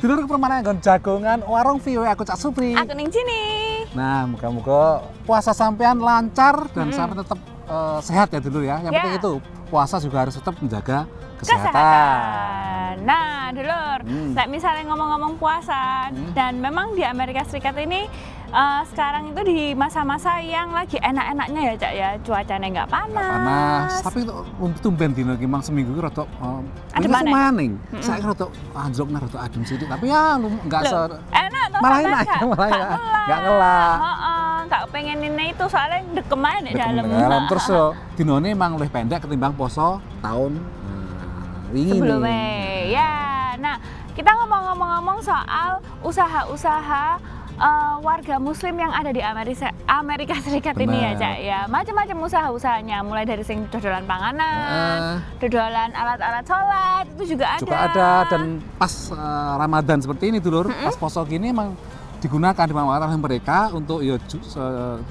Dulur permane nggon jagongan warung view aku Cak Supri. Aku ning sini. Nah, muga-muga puasa sampean lancar dan sampai tetap sehat ya dulur ya. Yang penting itu puasa juga harus tetap menjaga kesehatan. Nah, dulur, misalnya ngomong-ngomong puasa dan memang di Amerika Serikat ini sekarang itu di masa-masa yang lagi enak-enaknya ya Cak ya, cuacanya nggak panas. Tapi tumben dino ki mang seminggu ki rada Adem maneh. maning. Saiki rada anjlok rada adem sithik, tapi ya enggak Enak toh malah sampean enak, nggak enggak ngelak. Heeh, nggak pengen ini itu soalnya degem aja di dalam. Terus yo dinone emang luwih pendek ketimbang poso tahun wingi. Sebelumnya. Ya. Nah, kita ngomong-ngomong soal usaha-usaha warga muslim yang ada di Amerika Serikat ini ya Cak ya. Macam-macam usaha-usahanya, mulai dari sing dodolan panganan, dodolan alat-alat sholat, itu juga ada. Juga ada, dan pas Ramadan seperti ini dulur, pas poso gini emang digunakan di mana mereka untuk ya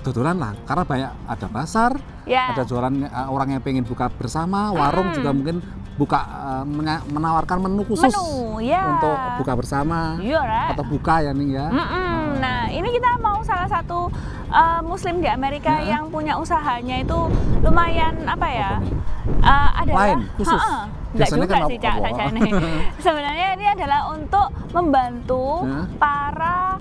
dodolan lah, karena banyak ada pasar, ada jualan orang yang pengen buka bersama, warung juga mungkin buka menawarkan menu khusus untuk buka bersama atau buka ya nih ya. Nah ini kita mau salah satu muslim di Amerika yang punya usahanya itu lumayan apa ya, adalah lain khusus. Enggak juga kan sih Cak sajane. Sebenarnya ini adalah untuk membantu para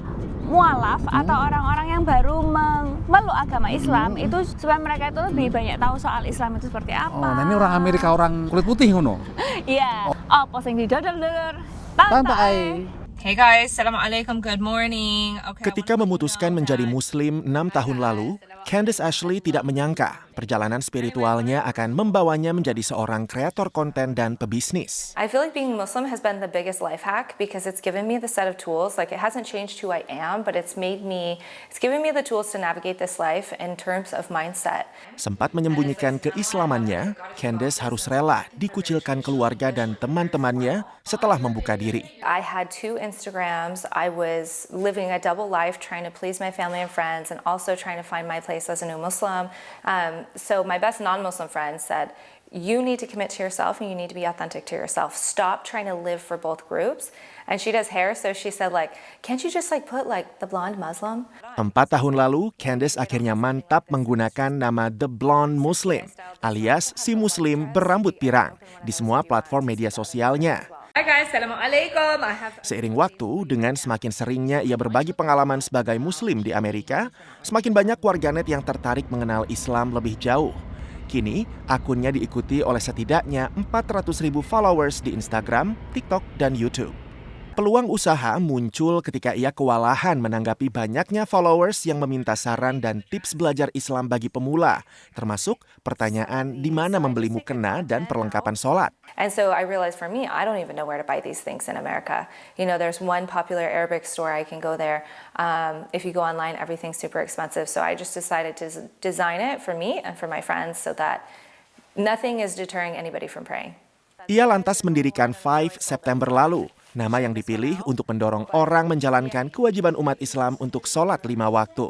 mualaf atau orang-orang yang baru memeluk agama Islam itu supaya mereka itu lebih banyak tahu soal Islam itu seperti apa. Oh, nah ini orang Amerika, orang kulit putih ngono. Iya. Oh, posting di dodol dulur. Santai. Hey guys, Assalamualaikum, good morning. Ketika memutuskan menjadi Muslim 6 tahun lalu, Candace Ashley tidak menyangka perjalanan spiritualnya akan membawanya menjadi seorang kreator konten dan pebisnis. I feel like being Muslim has been the biggest life hack because it's given me the set of tools. Like it hasn't changed who I am, but it's given me the tools to navigate this life in terms of mindset. Sempat menyembunyikan keislamannya, Candace harus rela dikucilkan keluarga dan teman-temannya setelah membuka diri. I had 2 Instagrams. I was living a double life, trying to please my family and friends, and also trying to find my place as a new Muslim. So my best non-Muslim friend said, you need to commit to yourself and you need to be authentic to yourself. Stop trying to live for both groups. And she does hair, so she said can't you just put the blonde Muslim? 4 tahun lalu, Candace akhirnya mantap menggunakan nama The Blonde Muslim, alias si Muslim berambut pirang, di semua platform media sosialnya. Hi guys, Assalamualaikum. Seiring waktu, dengan semakin seringnya ia berbagi pengalaman sebagai Muslim di Amerika, semakin banyak warganet yang tertarik mengenal Islam lebih jauh. Kini, akunnya diikuti oleh setidaknya 400.000 followers di Instagram, TikTok, dan YouTube. Peluang usaha muncul ketika ia kewalahan menanggapi banyaknya followers yang meminta saran dan tips belajar Islam bagi pemula, termasuk pertanyaan di mana membeli mukena dan perlengkapan sholat. And so I realized for me, I don't even know where to buy these things in America. You know, there's one popular Arabic store, I can go there. If you go online, everything's super expensive. So I just decided to design it for me and for my friends so that nothing is deterring anybody from praying. Ia lantas mendirikan 5 September lalu, nama yang dipilih untuk mendorong orang menjalankan kewajiban umat Islam untuk sholat 5 waktu.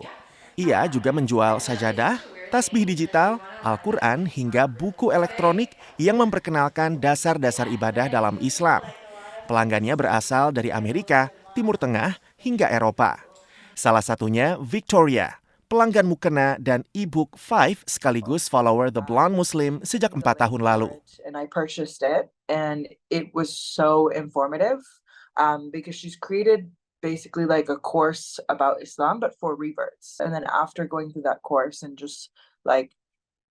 Ia juga menjual sajadah, tasbih digital, Al-Quran, hingga buku elektronik yang memperkenalkan dasar-dasar ibadah dalam Islam. Pelanggannya berasal dari Amerika, Timur Tengah, hingga Eropa. Salah satunya Victoria, pelanggan mukena dan e-book 5 sekaligus follower The Blonde Muslim sejak 4 tahun lalu. And I purchased it, and it was so informative because she's created basically a course about Islam, but for reverts. And then after going through that course and just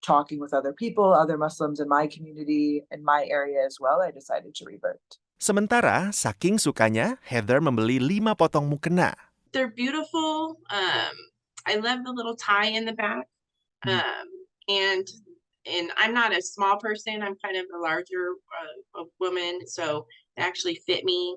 talking with other people, other Muslims in my community, in my area as well, I decided to revert. Sementara, saking sukanya, Heather membeli 5 potong mukena. They're beautiful. I love the little tie in the back. And I'm not a small person. I'm kind of a larger woman, so they actually fit me.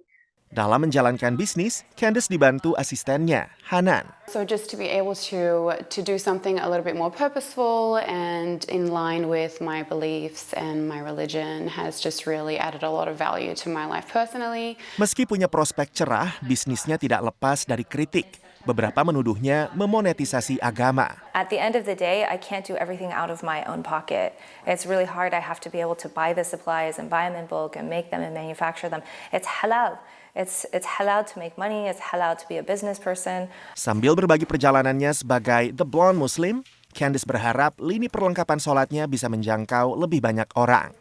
Dalam menjalankan bisnis, Candace dibantu asistennya, Hanan. So just to be able to do something a little bit more purposeful and in line with my beliefs and my religion has just really added a lot of value to my life personally. Meski punya prospek cerah, bisnisnya tidak lepas dari kritik. Beberapa menuduhnya memonetisasi agama. At the end of the day, I can't do everything out of my own pocket. It's really hard. I have to be able to buy the supplies and buy them in bulk and make them and manufacture them. It's halal. It's halal to make money. It's halal to be a business person. Sambil berbagi perjalanannya sebagai The Blonde Muslim, Candice berharap lini perlengkapan sholatnya bisa menjangkau lebih banyak orang.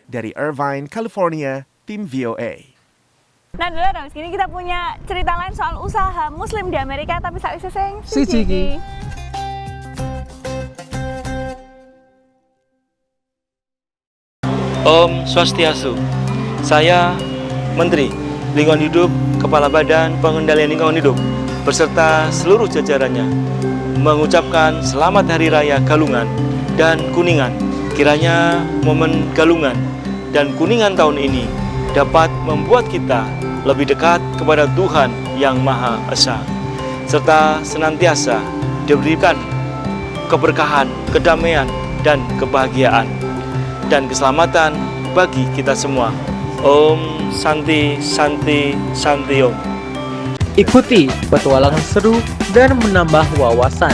Dari Irvine, California, tim VOA. Nah, dulu habis ini kita punya cerita lain soal usaha Muslim di Amerika, tapi sakwise sing Siji. Om Swastiastu. Saya Menteri Lingkungan Hidup, Kepala Badan Pengendalian Lingkungan Hidup, beserta seluruh jajarannya mengucapkan Selamat Hari Raya Galungan dan Kuningan. Kiranya momen Galungan dan Kuningan tahun ini dapat membuat kita lebih dekat kepada Tuhan Yang Maha Esa, serta senantiasa diberikan keberkahan, kedamaian, dan kebahagiaan, dan keselamatan bagi kita semua. Om Santi Santi Santi Om. Ikuti petualangan seru dan menambah wawasan.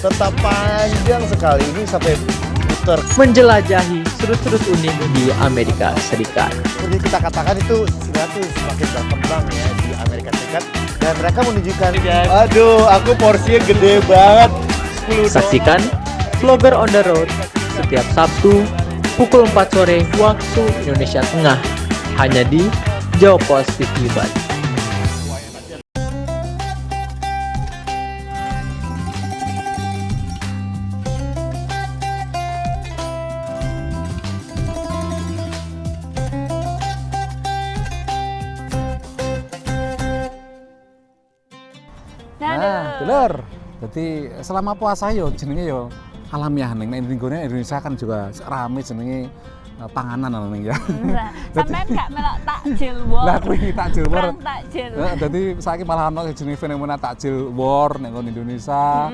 Tetap panjang sekali ini sampai putar. Menjelajahi sudut-sudut unik di Amerika Serikat. Seperti kita katakan itu sebenarnya tuh semakin berkembang ya di Amerika Serikat. Dan mereka menunjukkan, aduh aku porsinya gede banget. Saksikan Vlogger on the Road setiap Sabtu pukul 4 sore waktu Indonesia Tengah. Hanya di Jawa Pos TV Bali. Dulur. Jadi selama puasa yo jenenge yo alamiah ning Indonesia kan juga rame jenenge panganan ning ya. Sampeyan gak melok takjil war. Lah kuwi takjil war. Takjil. Dadi saiki malah ono jenenge fenomena takjil war ning Indonesia.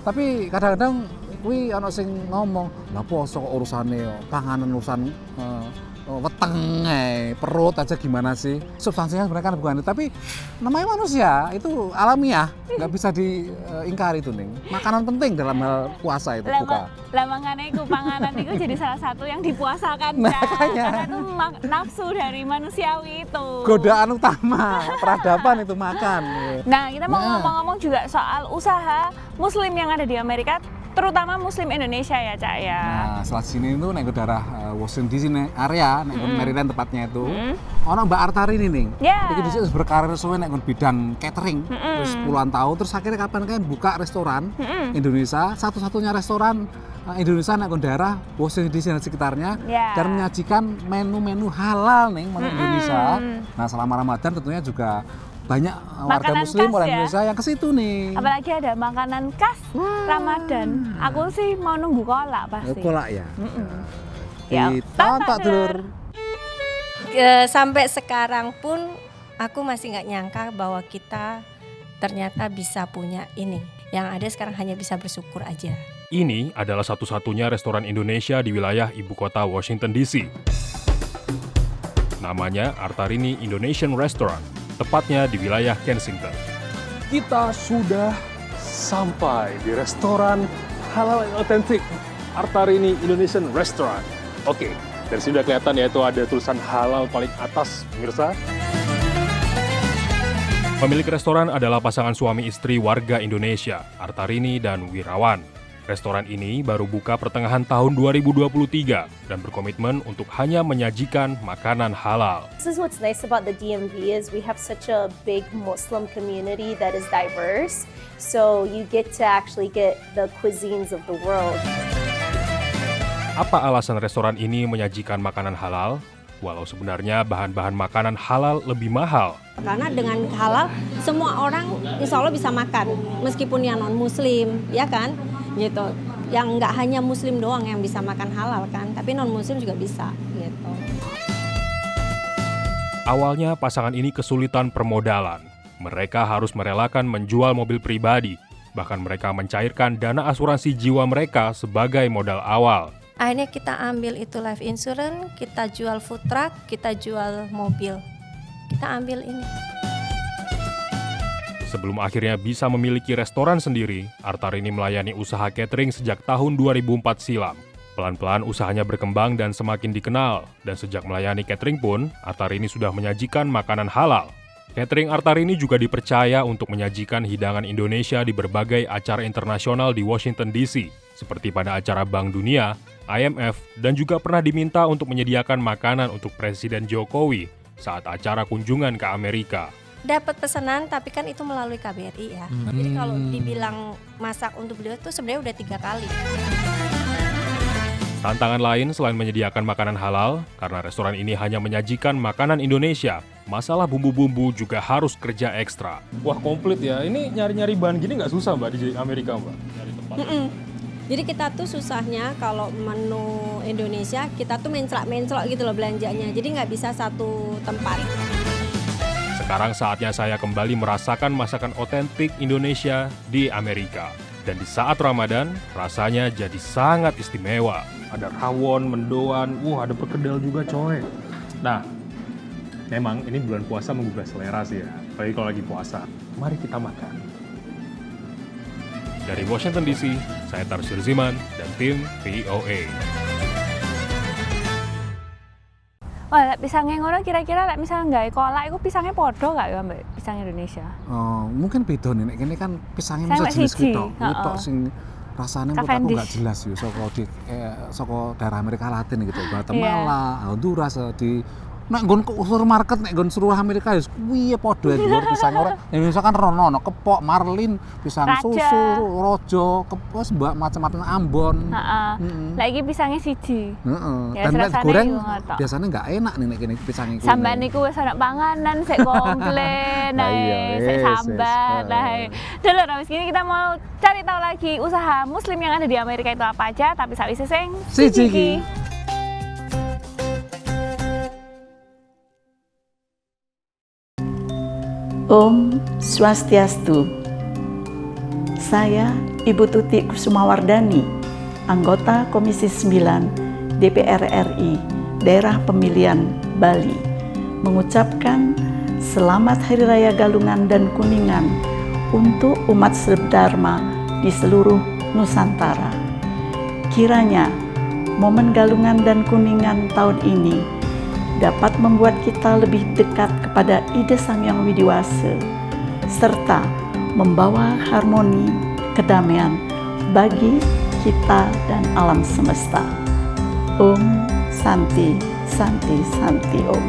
Tapi kadang-kadang kuwi ono sing ngomong, "Lah poso kok urusane panganan urusan weteng perut aja gimana sih?" Substansinya sebenarnya kan bukan itu, tapi namanya manusia itu alamiah, nggak bisa diingkari itu nih. Makanan penting dalam hal puasa itu buka. Lah mangane iku panganan itu jadi salah satu yang dipuasakan karena itu nafsu dari manusiawi itu. Godaan utama peradaban itu makan. Nah, kita mau ngomong-ngomong juga soal usaha Muslim yang ada di Amerika, terutama Muslim Indonesia ya, Cak ya. Nah, setelah sini itu nek daerah Washington DC area, nek Maryland tepatnya itu. Ono Mbak Artari ini nih. Iki dhisik berkarir suwe nek bidang catering. Terus puluhan tahun, terus akhirnya kapan kan buka restoran Indonesia, satu-satunya restoran Indonesia nek daerah Washington DC dan sekitarnya, dan menyajikan menu-menu halal nih menu Indonesia. Nah, selama Ramadan tentunya juga banyak warga Muslim orang Indonesia yang ke situ nih. Apalagi ada makanan khas Ramadan. Aku sih mau nunggu kolak pasti. Kolak ya. Tonton Dulur. Sampai sekarang pun aku masih nggak nyangka bahwa kita ternyata bisa punya ini. Yang ada sekarang hanya bisa bersyukur aja. Ini adalah satu-satunya restoran Indonesia di wilayah ibu kota Washington DC. Namanya Artarini Indonesian Restaurant, tepatnya di wilayah Kensington. Kita sudah sampai di restoran halal yang otentik, Artarini Indonesian Restaurant. Oke, dari sini udah kelihatan ya, itu ada tulisan halal paling atas, pemirsa. Pemilik restoran adalah pasangan suami istri warga Indonesia, Artarini dan Wirawan. Restoran ini baru buka pertengahan tahun 2023 dan berkomitmen untuk hanya menyajikan makanan halal. This is what's nice about the DMV is we have such a big Muslim community that is diverse. So you get to actually get the cuisines of the world. Apa alasan restoran ini menyajikan makanan halal? Walau sebenarnya bahan-bahan makanan halal lebih mahal. Karena dengan halal semua orang insya Allah bisa makan, meskipun yang non Muslim, ya kan? Gitu. Yang nggak hanya Muslim doang yang bisa makan halal kan, tapi non Muslim juga bisa. Gitu. Awalnya pasangan ini kesulitan permodalan. Mereka harus merelakan menjual mobil pribadi. Bahkan mereka mencairkan dana asuransi jiwa mereka sebagai modal awal. Akhirnya kita ambil itu life insurance, kita jual food truck, kita jual mobil. Kita ambil ini. Sebelum akhirnya bisa memiliki restoran sendiri, Artarini melayani usaha catering sejak tahun 2004 silam. Pelan-pelan usahanya berkembang dan semakin dikenal, dan sejak melayani catering pun, Artarini sudah menyajikan makanan halal. Catering Artarini juga dipercaya untuk menyajikan hidangan Indonesia di berbagai acara internasional di Washington DC, seperti pada acara Bank Dunia, IMF, dan juga pernah diminta untuk menyediakan makanan untuk Presiden Jokowi saat acara kunjungan ke Amerika. Dapat pesanan, tapi kan itu melalui KBRI ya. Jadi kalau dibilang masak untuk beliau itu sebenarnya udah 3 kali. Tantangan lain selain menyediakan makanan halal, karena restoran ini hanya menyajikan makanan Indonesia, masalah bumbu-bumbu juga harus kerja ekstra. Wah, komplit ya. Ini nyari-nyari bahan gini nggak susah, Mbak, di Amerika, Mbak? Nyari tempat. Jadi kita tuh susahnya kalau menu Indonesia, kita tuh menclok-menclok gitu loh belanjanya. Jadi nggak bisa satu tempat. Sekarang saatnya saya kembali merasakan masakan otentik Indonesia di Amerika. Dan di saat Ramadan, rasanya jadi sangat istimewa. Ada rawon, mendoan, ada perkedel juga coy. Nah, memang ini bulan puasa menggugah selera sih ya. Apalagi kalau lagi puasa. Mari kita makan. Dari Washington DC, saya Tarsyil Ziman dan tim VOA. Wah, pisangnya ngono kira-kira lek misalnya nggak kolak itu pisangnya podo nggak ya mbak pisang Indonesia? Oh, mungkin beda nih. Ini kan pisangnya bisa jenis gitu. Itu sing rasanya menurut aku nggak jelas ya. Soko daerah Amerika Latin gitu, Guatemala, Honduras di. Nek nggon supermarket nek nggon seluruh Amerika ya kuwi podo ya dhuwur pisang ora. Indonesia kan rono kepok, marlin, pisang susu, rojo, kepos mbak macam-macam Ambon. Lah iki pisangnya siji. Ya, dan nek goreng biasanya nggak enak nih nek kene pisang iku. Sambat niku wis ana panganan sik komplain ae, sik sambat ae. Dulur habis ini kita mau cari tahu lagi usaha muslim yang ada di Amerika itu apa aja, tapi sakwise sing siji iki. Om Swastiastu. Saya Ibu Tuti Kusumawardani, anggota Komisi 9 DPR RI Daerah Pemilihan Bali, mengucapkan Selamat Hari Raya Galungan dan Kuningan untuk umat Dharma di seluruh Nusantara. Kiranya momen Galungan dan Kuningan tahun ini dapat membuat kita lebih dekat kepada ide Sang Hyang Widiwasa, serta membawa harmoni, kedamaian bagi kita dan alam semesta. Om Santi, Santi, Santi Om.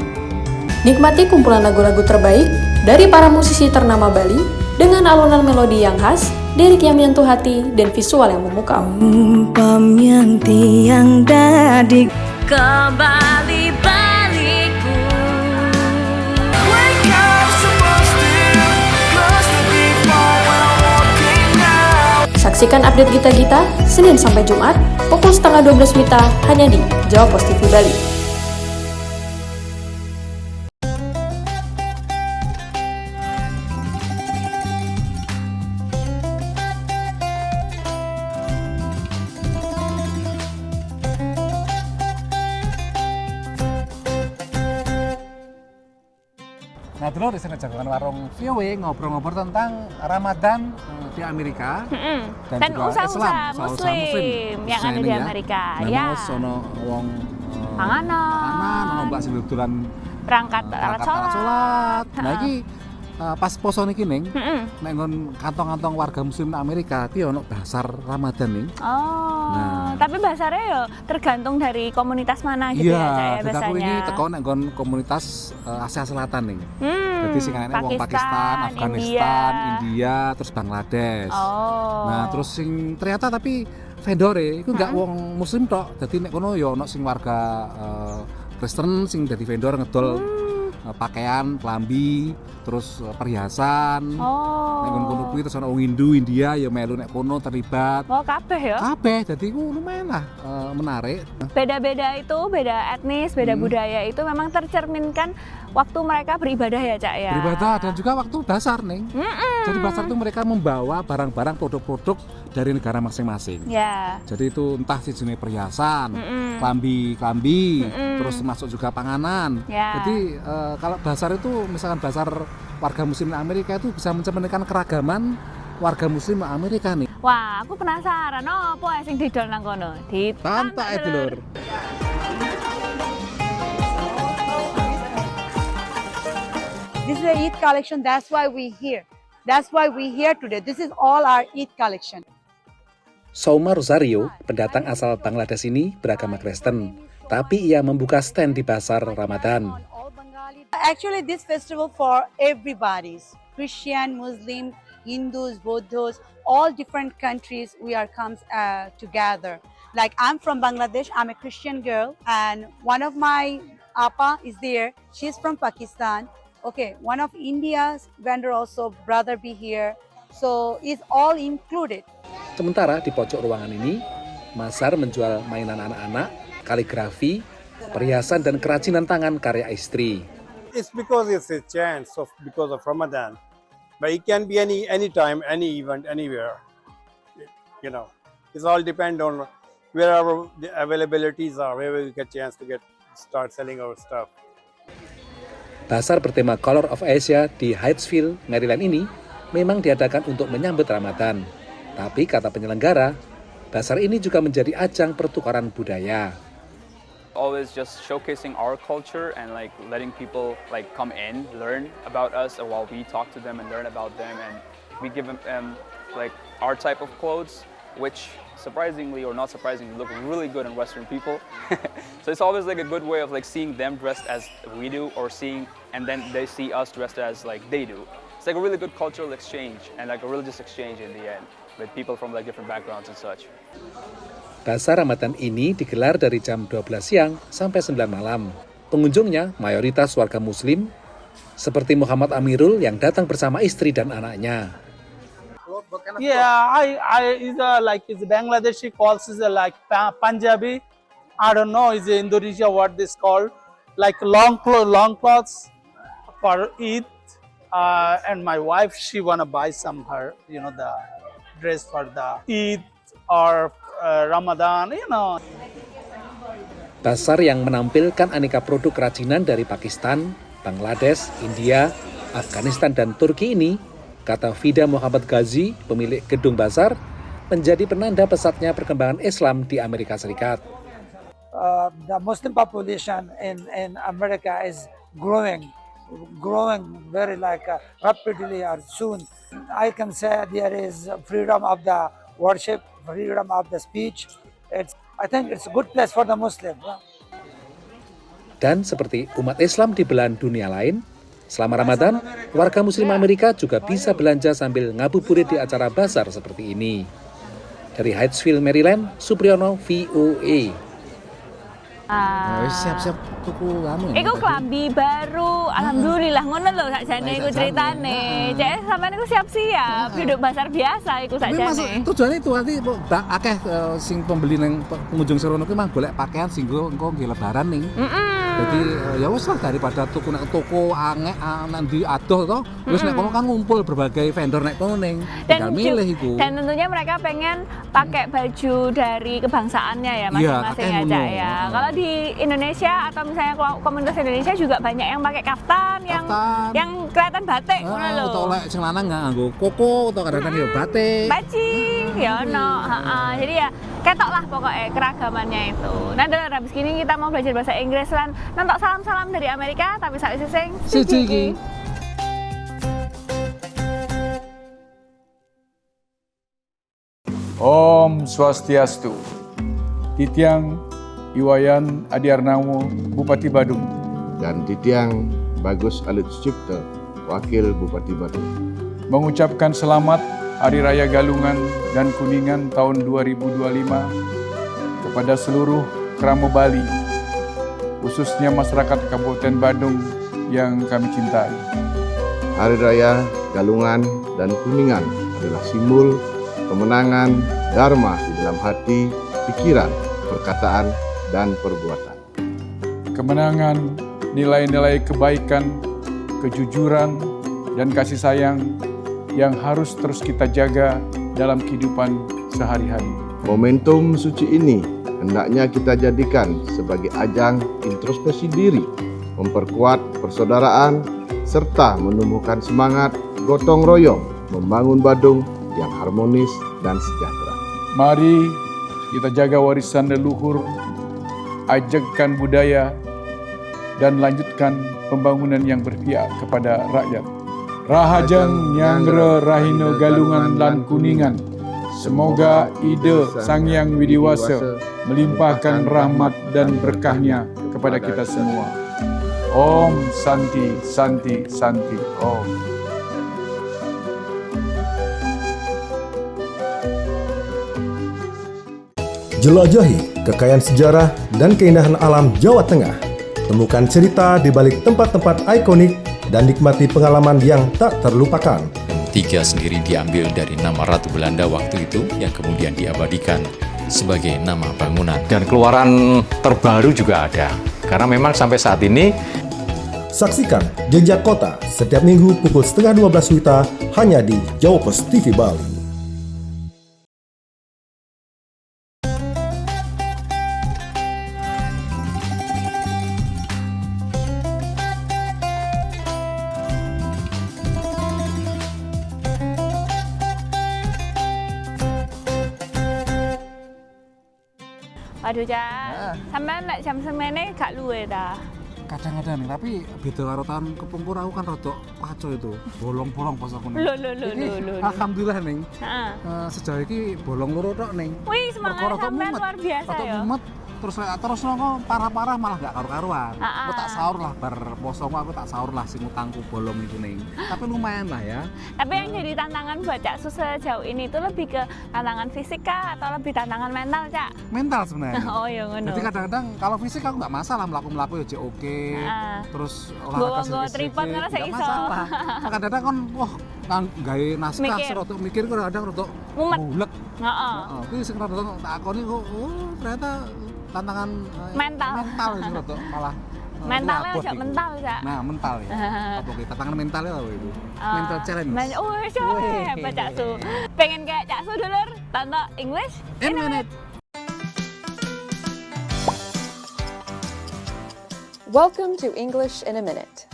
Nikmati kumpulan lagu-lagu terbaik dari para musisi ternama Bali dengan alunan melodi yang khas, lirik yang menyentuh hati, dan visual yang memukau. Umpam yang tiang dadik kembali baliku. Saksikan update Gita-Gita Senin sampai Jumat pukul 11:30 WITA hanya di Jawa Pos TV Bali. Nah, dulu di sini jagoan warung VOA ngobrol-ngobrol tentang Ramadan di Amerika dan juga usaha-usaha muslim yang ada di Amerika. Ya. Sono wong panganan, mbak sing dodolan perangkat alat sholat. Nah, iki pas poso niki ning nek nggon kantong-kantong warga muslim di Amerika iki ono basar Ramadan nih. Tapi basarnya ya tergantung dari komunitas mana gitu ya biasanya. Iya, ini teko nek nggon komunitas Asia Selatan nih. Jadi sing ana wong Pakistan, Afghanistan, India, terus Bangladesh. Nah, terus sing ternyata tapi vendore iku enggak wong muslim tok. Dadi nek kono ya ono sing warga Kristen sing dadi vendor ngedol pakaian, klambi, terus perhiasan. Nek kono kuwi terus ana wong Hindu, India ya melu nek kono terlibat. Kabeh ya? Kabeh, dadi ku lumayan lah menarik. Beda-beda itu, beda etnis, beda budaya itu memang tercerminkan waktu mereka beribadah ya, Cak ya. Beribadah dan juga waktu basar, Neng. Jadi basar itu mereka membawa barang-barang produk-produk dari negara masing-masing. Ya. Jadi itu entah jenis perhiasan, klambi, terus masuk juga panganan. Ya. Jadi kalau basar itu misalkan basar warga Muslim Amerika itu bisa mencerminkan keragaman warga Muslim Amerika nih. Wah, aku penasaran, apa sing didol nang kono? Tantak itu lur. This is the Eid collection, that's why we here. That's why we here today. This is all our Eid collection. Sauma Rosario, pendatang asal Bangladesh ini beragama Kristen, tapi ia membuka stand di pasar Ramadan. Actually, this festival for everybody, Christian, Muslim, Hindus, Buddhas, all different countries we are comes together. Like I'm from Bangladesh, I'm a Christian girl, and one of my Appa is there. She's from Pakistan. Okay, one of India's vendor also, brother be here. So it's all included. Sementara di pojok ruangan ini, Masar menjual mainan anak-anak, kaligrafi, perhiasan dan kerajinan tangan karya istri. It's because it's a chance because of Ramadan. But it can be any time, any event, anywhere. You know, it's all depend on wherever the availabilities are, wherever we get chance to start selling our stuff. Pasar bertema Color of Asia di Hyattsville, Maryland ini memang diadakan untuk menyambut Ramadan. Tapi kata penyelenggara, pasar ini juga menjadi ajang pertukaran budaya. Always just showcasing our culture and like letting people like come in, learn about us, while we talk to them and learn about them, and we give them like our type of clothes, which surprisingly or not surprisingly look really good on Western people. So it's always like a good way of like seeing them dressed as we do, or seeing and then they see us dressed as like they do. It's like a really good cultural exchange and like a religious exchange in the end with people from like different backgrounds and such. Pasar Ramadan ini digelar dari jam 12 siang sampai 9 malam. Pengunjungnya mayoritas warga Muslim, seperti Muhammad Amirul yang datang bersama istri dan anaknya. Yeah, it's Bangladeshi calls is like Punjabi. I don't know, is Indonesia what this called? Like long clothes for Eid. And my wife, she wanna buy some her, you know, the dress for the Eid or Ramadan, you know. Pasar yang menampilkan aneka produk kerajinan dari Pakistan, Bangladesh, India, Afghanistan, dan Turki ini, kata Vida Muhammad Ghazi, pemilik gedung pasar, menjadi penanda pesatnya perkembangan Islam di Amerika Serikat. The Muslim population in America is growing very rapidly or soon. I can say there is freedom of the worship, freedom of the speech. I think it's a good place for the Muslim. Dan seperti umat Islam di belahan dunia lain, selama Ramadan, warga Muslim Amerika juga bisa belanja sambil ngabuburit di acara bazar seperti ini. Dari Hyattsville, Maryland, Supriyono, VOA. Siap-siap tuku anu. Iku klambi baru, alhamdulillah ngono lho sakjane iku critane. Cek sampean iku siap-siap duduk pasar biasa iku sakjane. Tujuane itu nanti akeh sing pembeli ning pengunjung serono kuwi mang golek pakaian sing engko nggih lebaran ning. Jadi ya wis lah daripada tuku nek toko angek nang ndi adoh to, wis nek kono kan ngumpul berbagai vendor nek kono ning. Tinggal milih iku. Dan tentunya mereka pengen pakai baju dari kebangsaannya ya masing-masing ya, Cak ya. Kalau di Indonesia atau misalnya komunitas Indonesia juga banyak yang pakai kaftan, yang kelihatan batik ngono lho. Atau lek sing lanang nganggo koko atau kadang-kadang ya batik. Baci, ya ono, jadi ya ketok lah pokoknya keragamannya itu. Nah, dalam habis gini kita mau belajar bahasa Inggris lan nonton salam-salam dari Amerika tapi saiki sing siji. Om Swastiastu. Titiang Iwayan Adiarnamo, Bupati Badung. Dan Titiang Bagus Alit Sucipto, Wakil Bupati Badung. Mengucapkan selamat Hari Raya Galungan dan Kuningan tahun 2025 kepada seluruh Kramo Bali, khususnya masyarakat Kabupaten Badung yang kami cintai. Hari Raya Galungan dan Kuningan adalah simbol kemenangan Dharma di dalam hati, pikiran, perkataan, dan perbuatan. Kemenangan, nilai-nilai kebaikan, kejujuran, dan kasih sayang yang harus terus kita jaga dalam kehidupan sehari-hari. Momentum suci ini hendaknya kita jadikan sebagai ajang introspeksi diri, memperkuat persaudaraan, serta menumbuhkan semangat gotong royong membangun Badung yang harmonis dan sejahtera. Mari kita jaga warisan leluhur, ajakkan budaya, dan lanjutkan pembangunan yang berpihak kepada rakyat. Rahajang Nyangre Rahino Galungan lan Kuningan. Semoga ide Sang Hyang Widiwasa melimpahkan rahmat dan berkahnya kepada kita semua. Om Santi Santi Santi Om. Jelajahi kekayaan sejarah dan keindahan alam Jawa Tengah. Temukan cerita di balik tempat-tempat ikonik dan nikmati pengalaman yang tak terlupakan. 3 sendiri diambil dari nama Ratu Belanda waktu itu yang kemudian diabadikan sebagai nama bangunan. Dan keluaran terbaru juga ada, karena memang sampai saat ini. Saksikan Jejak Kota setiap minggu pukul 11:30 WITA hanya di Jawa Post TV Bali. Waduh, Cak. Sampean nek jam semene gak luwe ta? Kadang-kadang nih, tapi beda karo tahun kepungkur aku kan rada paco itu. Bolong-bolong pas aku ning. Lho. Alhamdulillah ning. Heeh. Sejauh iki bolong loro tok ning. Wih, semangat sampean luar biasa ya. Terus nongko parah-parah malah gak karu-karuan. Aku tak sahur lah bar poso aku tak sahur lah sing utangku bolong itu ning. Tapi lumayan lah ya. Tapi yang jadi tantangan buat Cak Su sejauh ini itu lebih ke tantangan fisik kah atau lebih tantangan mental, Cak? Mental sebenarnya. Oh ya ngono. Jadi kadang-kadang kalau fisik aku nggak masalah melaku ya oke. Terus olahraga sedikit tripod ngono sik iso. Kadang-kadang kan kan gawe naskah seroto mikir kadang-kadang roto mulek. Heeh. Kuwi sing rada takoni kok ternyata tantangan mental sih roto malah. Mentalnya aja mental, Cak. Nah, mental ya. Apa kita tantangan mentalnya apa itu? Mental challenge. Hebat Cak Su. Pengen kayak Cak Su dulur? Tonton English in a minute. Welcome to English in a Minute.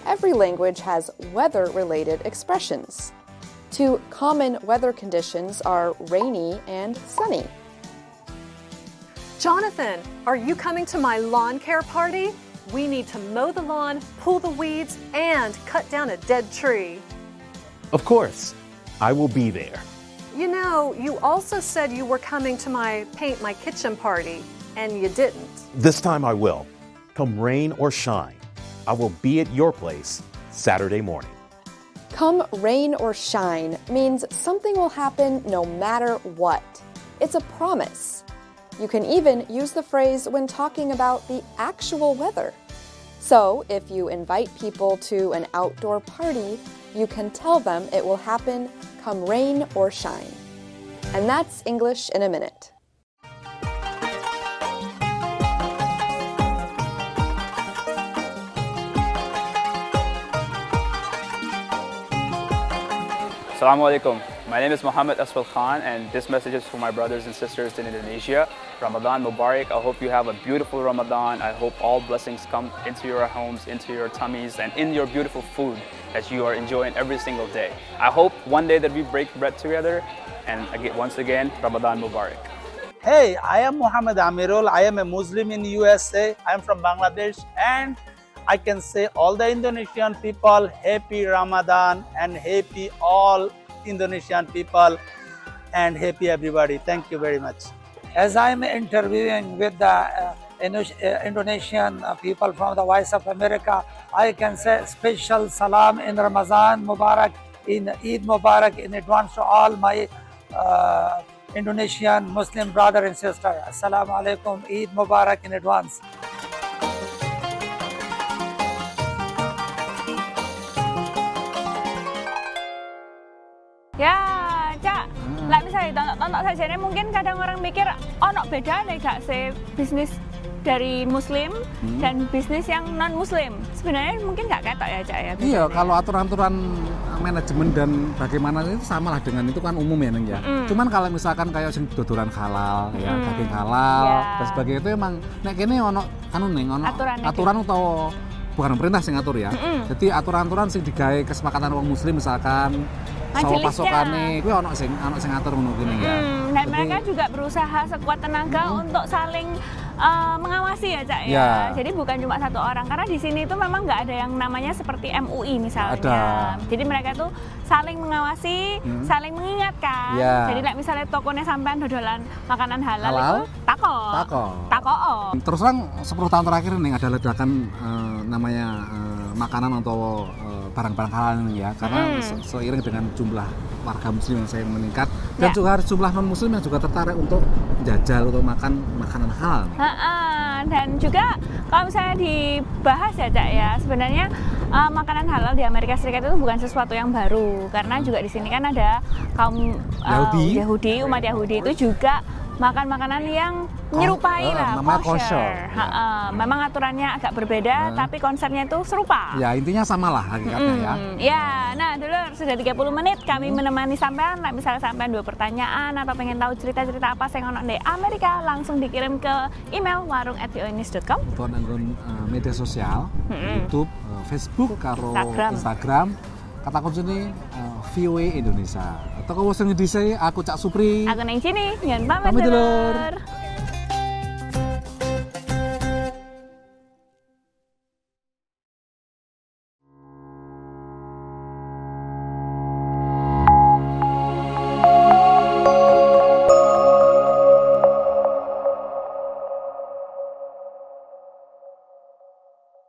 Every language has weather-related expressions. 2 common weather conditions are rainy and sunny. Jonathan, are you coming to my lawn care party? We need to mow the lawn, pull the weeds, and cut down a dead tree. Of course, I will be there. You know, you also said you were coming to my paint my kitchen party, and you didn't. This time I will. Come rain or shine, I will be at your place Saturday morning. Come rain or shine means something will happen no matter what. It's a promise. You can even use the phrase when talking about the actual weather. So, if you invite people to an outdoor party, you can tell them it will happen come rain or shine. And that's English in a Minute. Assalamualaikum. My name is Muhammad Asfal Khan, and this message is for my brothers and sisters in Indonesia. Ramadan Mubarak. I hope you have a beautiful Ramadan. I hope all blessings come into your homes, into your tummies, and in your beautiful food that you are enjoying every single day. I hope one day that we break bread together, and again, once again, Ramadan Mubarak. Hey, I am Muhammad Amirul. I am a Muslim in USA. I am from Bangladesh, and I can say all the Indonesian people happy Ramadan and happy all Indonesian people and happy everybody. Thank you very much. As I'm interviewing with the Indonesian people from the Voice of America, I can say special salam in Ramadan Mubarak, in Eid Mubarak in advance to all my Indonesian Muslim brother and sister. Assalamu alaikum, Eid Mubarak in advance. Ya, Cak. Lah misalnya tonton saja ini mungkin kadang orang mikir ono beda nih gak sih bisnis dari Muslim dan bisnis yang non Muslim. Sebenarnya mungkin gak ketok ya, Cak ya. Iya, kalau aturan-aturan manajemen dan bagaimana itu sama lah dengan itu kan umum ya, Neng ya. Cuman kalau misalkan kayak sing dodolan halal ya, daging halal dan sebagainya itu emang nek kene ono anu Neng, ono aturan utawa bukan pemerintah sing ngatur ya. Jadi aturan-aturan sing digawe kesepakatan wong muslim misalkan sawo pasokane kuwi ono sing ngatur ngono kene ya. Dan mereka juga berusaha sekuat tenaga untuk saling mengawasi ya Cak ya. Jadi bukan cuma satu orang, karena di sini itu memang nggak ada yang namanya seperti MUI misalnya. Jadi mereka tuh saling mengawasi, saling mengingatkan. Jadi misalnya tokonya sampean dodolan makanan halal itu tako. Terus terang 10 tahun terakhir ini ada ledakan namanya makanan atau barang-barang halal ini ya, karena seiring dengan jumlah warga muslim yang saya meningkat dan juga jumlah non muslim yang juga tertarik untuk jajal untuk makan makanan halal. Dan juga kalau misalnya dibahas ya Cak ya, sebenarnya makanan halal di Amerika Serikat itu bukan sesuatu yang baru, karena juga di sini kan ada kaum Yahudi, umat Yahudi itu juga makan makanan yang menyerupai lah kosher. Memang aturannya agak berbeda, tapi konsepnya itu serupa. Ya intinya sama lah hakikatnya ya. Ya, nah dulur sudah 30 menit kami menemani sampean. Nah, misalnya sampean dua pertanyaan atau pengen tahu cerita-cerita apa yang ono di Amerika, langsung dikirim ke email warung@voanews.com. Atau nanggon media sosial, YouTube, Facebook, karo Instagram. Kata kunci ini VOA Indonesia. Atau kalau sing dhisik aku Cak Supri. Aku neng sini, nyen pamit dulur.